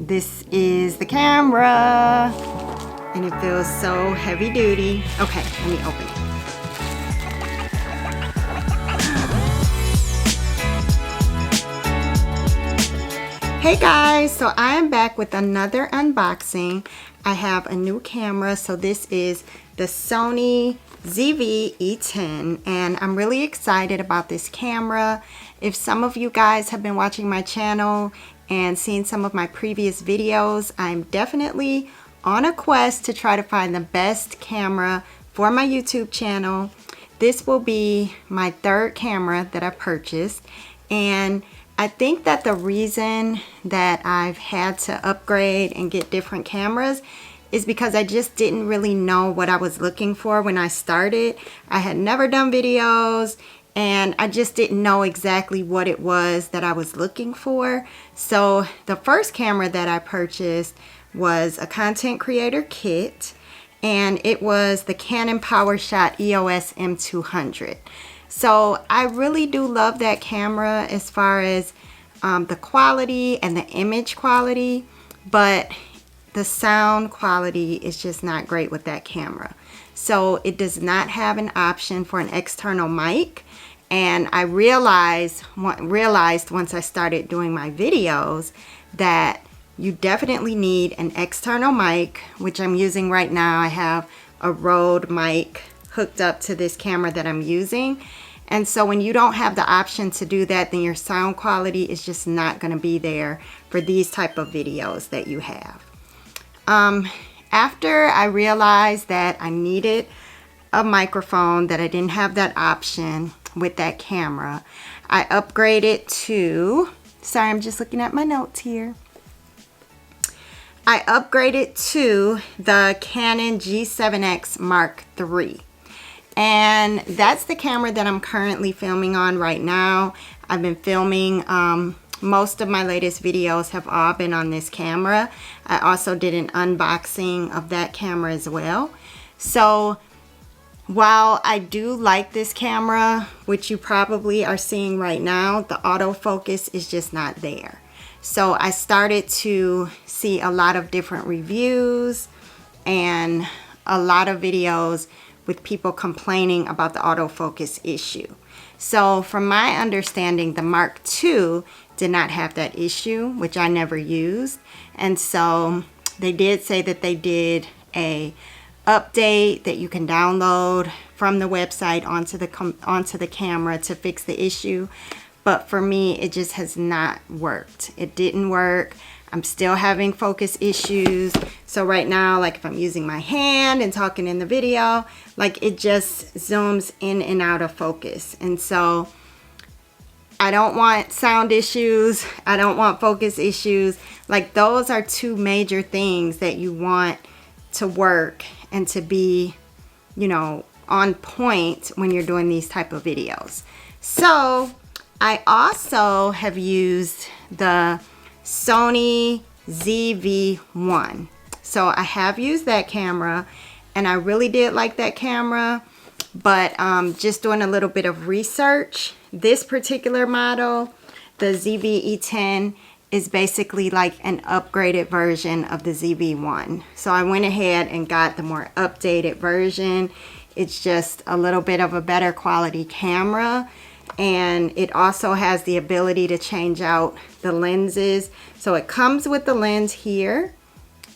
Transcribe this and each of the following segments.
This is the camera, and it feels so heavy duty. Okay, let me open it. Hey guys, so I am back with another unboxing. I have a new camera, so this is the Sony ZV-E10, and I'm really excited about this camera. If some of you guys have been watching my channel and seen some of my previous videos, I'm definitely on a quest to try to find the best camera for my YouTube channel. This will be my third camera that I purchased, and I think that the reason that I've had to upgrade and get different cameras is because I just didn't really know what I was looking for when I started. I had never done videos and I just didn't know exactly what it was that I was looking for. So the first camera that I purchased was a content creator kit, and it was the Canon Powershot EOS M200. So I really do love that camera as far as the quality and the image quality, but the sound quality is just not great with that camera. So it does not have an option for an external mic, and I realized once I started doing my videos that you definitely need an external mic, which I'm using right now. I have a Rode mic hooked up to this camera that I'm using. And so when you don't have the option to do that, then your sound quality is just not going to be there for these type of videos that you have. After I realized that I needed a microphone, that I didn't have that option with that camera, I upgraded to, sorry, I'm just looking at my notes here. I upgraded to the Canon G7X Mark III. And that's the camera that I'm currently filming on right now. I've been filming, most of my latest videos have all been on this camera. I also did an unboxing of that camera as well. So while I do like this camera, which you probably are seeing right now, the autofocus is just not there. So I started to see a lot of different reviews and a lot of videos with people complaining about the autofocus issue. So from my understanding, the Mark II did not have that issue, which I never used. And so they did say that they did a update that you can download from the website onto the camera to fix the issue. But for me, it just has not worked. It didn't work. I'm still having focus issues. So right now, like if I'm using my hand and talking in the video, like it just zooms in and out of focus. And so I don't want sound issues. I don't want focus issues. Like those are two major things that you want to work and to be, you know, on point when you're doing these type of videos. So I also have used the Sony ZV-1. So I have used that camera and I really did like that camera, but just doing a little bit of research, this particular model, the ZV-E10, is basically like an upgraded version of the ZV-1. So I went ahead and got the more updated version. It's just a little bit of a better quality camera. And it also has the ability to change out the lenses. So it comes with the lens here.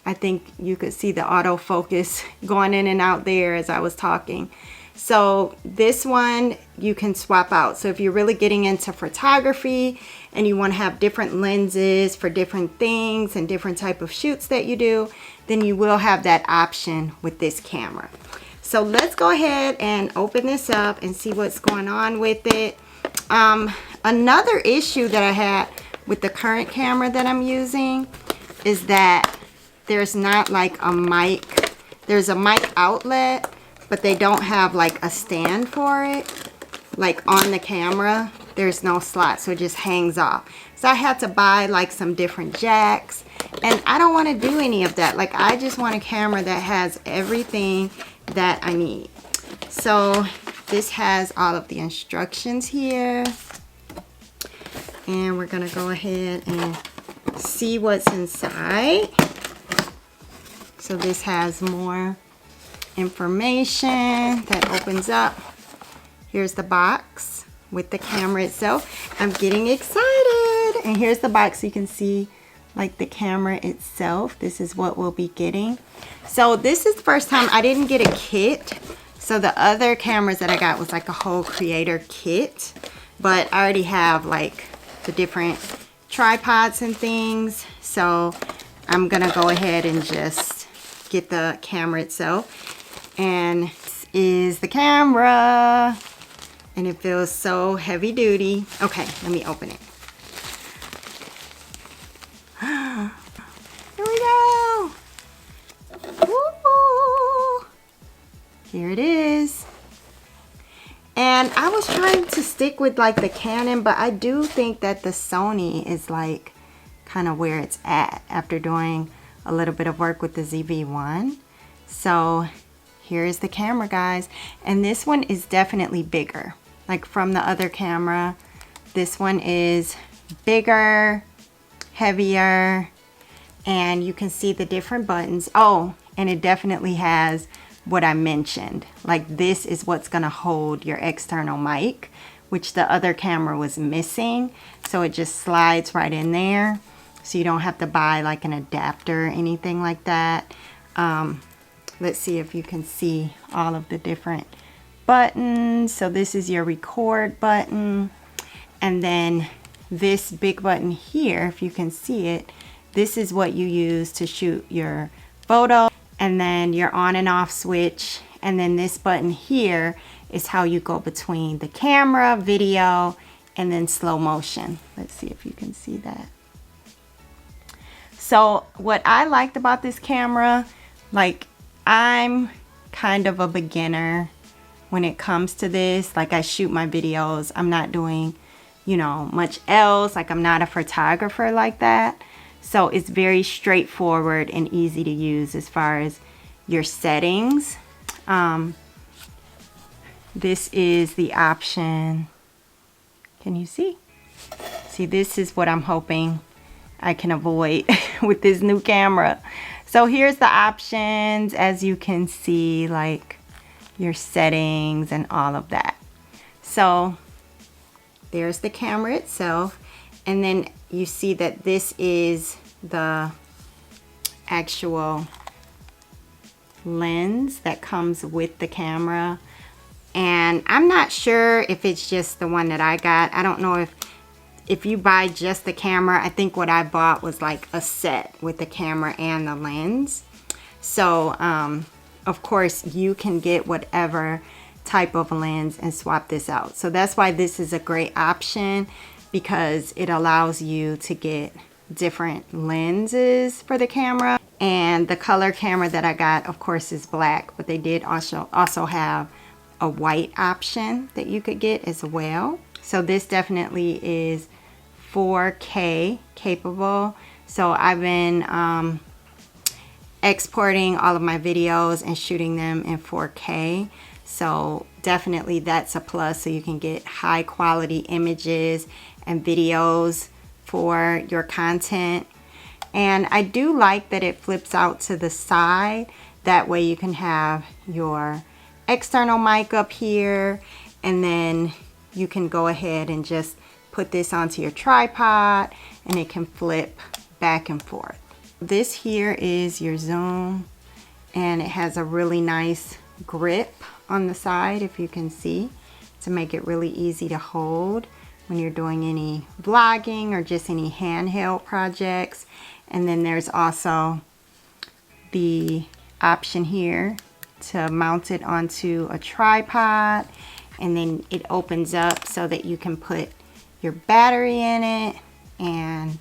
I think you could see the autofocus going in and out there as I was talking. So this one you can swap out. So if you're really getting into photography and you want to have different lenses for different things and different type of shoots that you do, then you will have that option with this camera. So let's go ahead and open this up and see what's going on with it. Another issue that I had with the current camera that I'm using is that there's not like a mic. There's a mic outlet, but they don't have like a stand for it. Like on the camera, there's no slot, so it just hangs off. So I had to buy like some different jacks, and I don't want to do any of that. Like I just want a camera that has everything that I need. So this has all of the instructions here, and we're gonna go ahead and see what's inside. So this has more information that opens up. Here's the box with the camera itself. I'm getting excited. And here's the box, so you can see like the camera itself. This is what we'll be getting. So this is the first time I didn't get a kit. So the other cameras that I got was like a whole creator kit, but I already have like the different tripods and things. So I'm gonna go ahead and just get the camera itself. And this is the camera. And it feels so heavy duty. Okay, let me open it. Here we go. Woo! Here it is. And I was trying to stick with like the Canon, but I do think that the Sony is like kind of where it's at after doing a little bit of work with the ZV-1. So here's the camera, guys. And this one is definitely bigger. Like from the other camera, this one is bigger, heavier, and you can see the different buttons. Oh, and it definitely has what I mentioned. Like this is what's gonna hold your external mic, which the other camera was missing. So it just slides right in there. So you don't have to buy like an adapter or anything like that. Let's see if you can see all of the different buttons. So this is your record button, and then this big button here, if you can see it, this is what you use to shoot your photo, and then your on and off switch, and then this button here is how you go between the camera, video, and then slow motion. Let's see if you can see that. So what I liked about this camera, like I'm kind of a beginner when it comes to this. Like I shoot my videos, I'm not doing, you know, much else. Like I'm not a photographer like that. So it's very straightforward and easy to use as far as your settings. This is the option. Can you see? See, this is what I'm hoping I can avoid with this new camera. So here's the options, as you can see, like your settings and all of that. So there's the camera itself, and then you see that this is the actual lens that comes with the camera. And I'm not sure if it's just the one that I got. I don't know if you buy just the camera. I think what I bought was like a set with the camera and the lens. So of course you can get whatever type of lens and swap this out. So that's why this is a great option, because it allows you to get different lenses for the camera. And the color camera that I got, of course, is black, but they did also have a white option that you could get as well. So this definitely is 4K capable. So I've been exporting all of my videos and shooting them in 4K. So definitely that's a plus, so you can get high quality images and videos for your content. And I do like that it flips out to the side. That way you can have your external mic up here, and then you can go ahead and just put this onto your tripod, and it can flip back and forth. This here is your zoom, and it has a really nice grip on the side, if you can see, to make it really easy to hold when you're doing any vlogging or just any handheld projects. And then there's also the option here to mount it onto a tripod, and then it opens up so that you can put your battery in it. And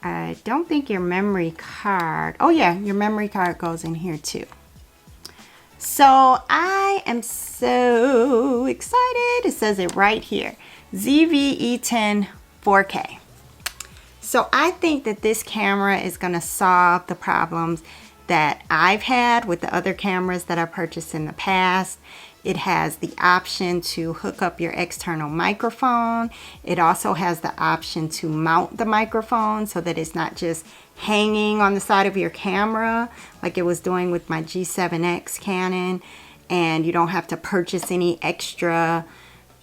I don't think your memory card, oh yeah, your memory card goes in here too. So I am so excited. It says it right here, ZV-E10 4K. So I think that this camera is going to solve the problems that I've had with the other cameras that I purchased in the past. It has the option to hook up your external microphone. It also has the option to mount the microphone so that it's not just hanging on the side of your camera like it was doing with my G7X Canon, and you don't have to purchase any extra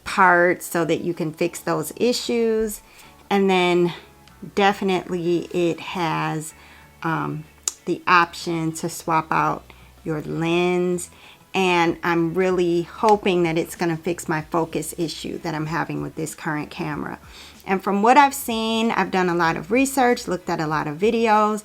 parts so that you can fix those issues. And then definitely it has the option to swap out your lens, and I'm really hoping that it's going to fix my focus issue that I'm having with this current camera. And from what I've seen, I've done a lot of research, looked at a lot of videos,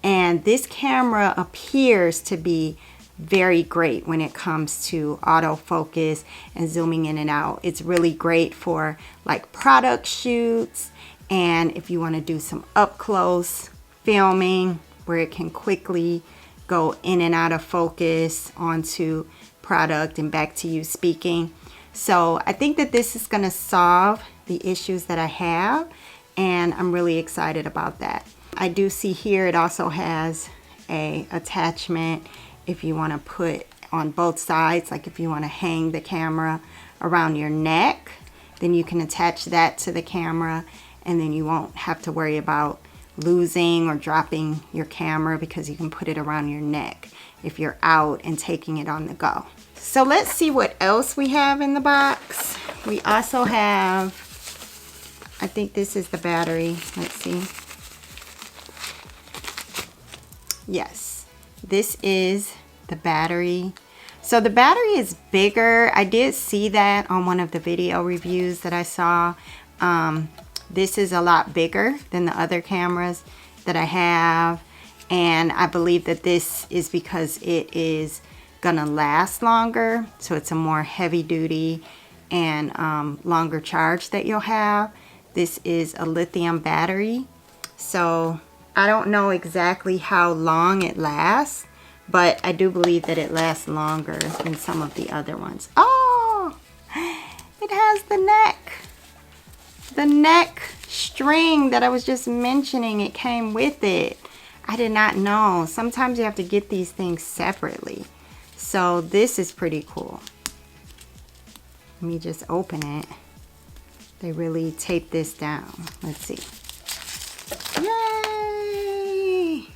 and this camera appears to be very great when it comes to autofocus and zooming in and out. It's really great for like product shoots, and if you want to do some up close filming where it can quickly go in and out of focus onto product and back to you speaking. So I think that this is going to solve the issues that I have, and I'm really excited about that. I do see here it also has a attachment if you want to put on both sides, like if you want to hang the camera around your neck, then you can attach that to the camera, and then you won't have to worry about losing or dropping your camera because you can put it around your neck if you're out and taking it on the go. So let's see what else we have in the box. We also have, I think this is the battery. Let's see. Yes, this is the battery. So the battery is bigger. I did see that on one of the video reviews that I saw. This is a lot bigger than the other cameras that I have, and I believe that this is because it is gonna last longer, so it's a more heavy duty and longer charge that you'll have. This is a lithium battery, so I don't know exactly how long it lasts, but I do believe that it lasts longer than some of the other ones. Oh, it has the neck string that I was just mentioning. It came with it. I did not know. Sometimes you have to get these things separately. So this is pretty cool. Let me just open it. They really tape this down. Let's see. Yay!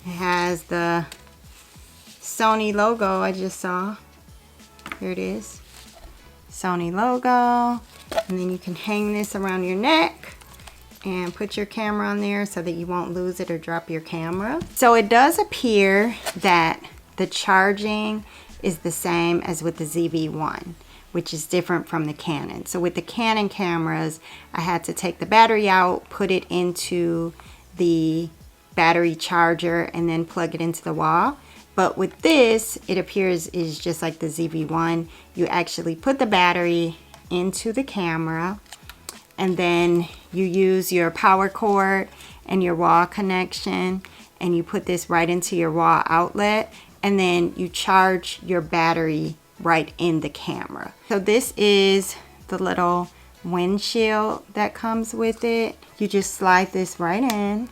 It has the Sony logo I just saw. Here it is. Sony logo. And then you can hang this around your neck and put your camera on there so that you won't lose it or drop your camera. So it does appear that the charging is the same as with the ZV-1, which is different from the Canon. So with the Canon cameras, I had to take the battery out, put it into the battery charger, and then plug it into the wall. But with this, it appears is just like the ZV-1. You actually put the battery into the camera, and then you use your power cord and your wall connection, and you put this right into your wall outlet, and then you charge your battery right in the camera. So this is the little windshield that comes with it. You just slide this right in,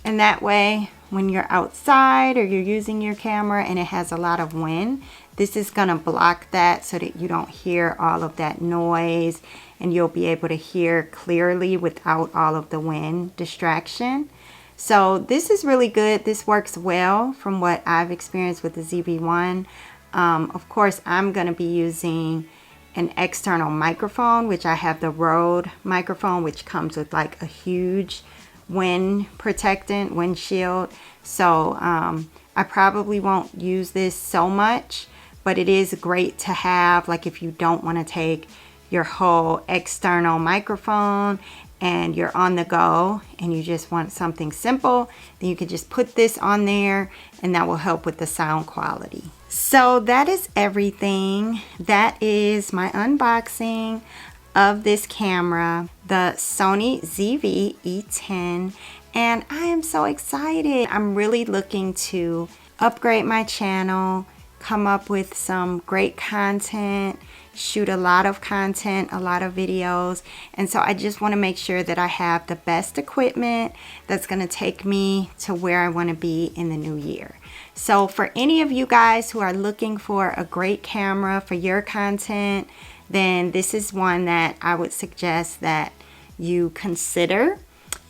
and that way when you're outside or you're using your camera and it has a lot of wind, this is gonna block that so that you don't hear all of that noise, and you'll be able to hear clearly without all of the wind distraction. So this is really good. This works well from what I've experienced with the ZV-1. Of course, I'm gonna be using an external microphone, which I have the Rode microphone, which comes with like a huge wind protectant, windshield. So I probably won't use this so much, but it is great to have, like if you don't want to take your whole external microphone and you're on the go and you just want something simple, then you can just put this on there and that will help with the sound quality. So that is everything. That is my unboxing of this camera, the Sony ZV-E10, and I am so excited. I'm really looking to upgrade my channel, come up with some great content, shoot a lot of content, a lot of videos. And so I just want to make sure that I have the best equipment that's going to take me to where I want to be in the new year. So for any of you guys who are looking for a great camera for your content, then this is one that I would suggest that you consider.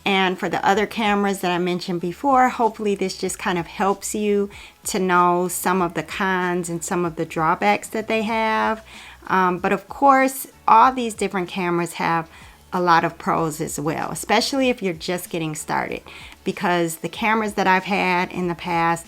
And for the other cameras that I mentioned before, hopefully this just kind of helps you to know some of the cons and some of the drawbacks that they have. But of course, all these different cameras have a lot of pros as well, especially if you're just getting started, because the cameras that I've had in the past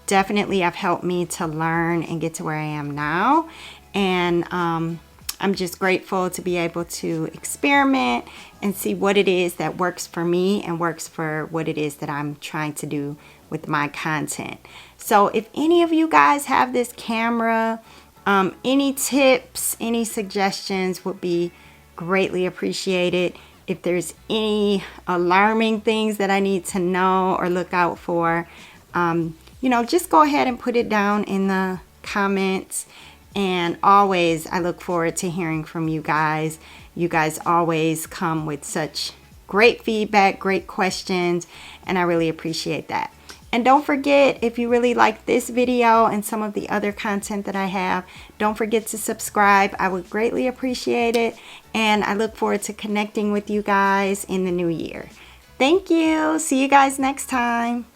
definitely have helped me to learn and get to where I am now. And I'm just grateful to be able to experiment and see what it is that works for me and works for what it is that I'm trying to do with my content. So if any of you guys have this camera, any tips, any suggestions would be greatly appreciated. If there's any alarming things that I need to know or look out for, you know, just go ahead and put it down in the comments. And always, I look forward to hearing from you guys. You guys always come with such great feedback, great questions, and I really appreciate that. And don't forget, if you really like this video and some of the other content that I have, don't forget to subscribe. I would greatly appreciate it. And I look forward to connecting with you guys in the new year. Thank you. See you guys next time.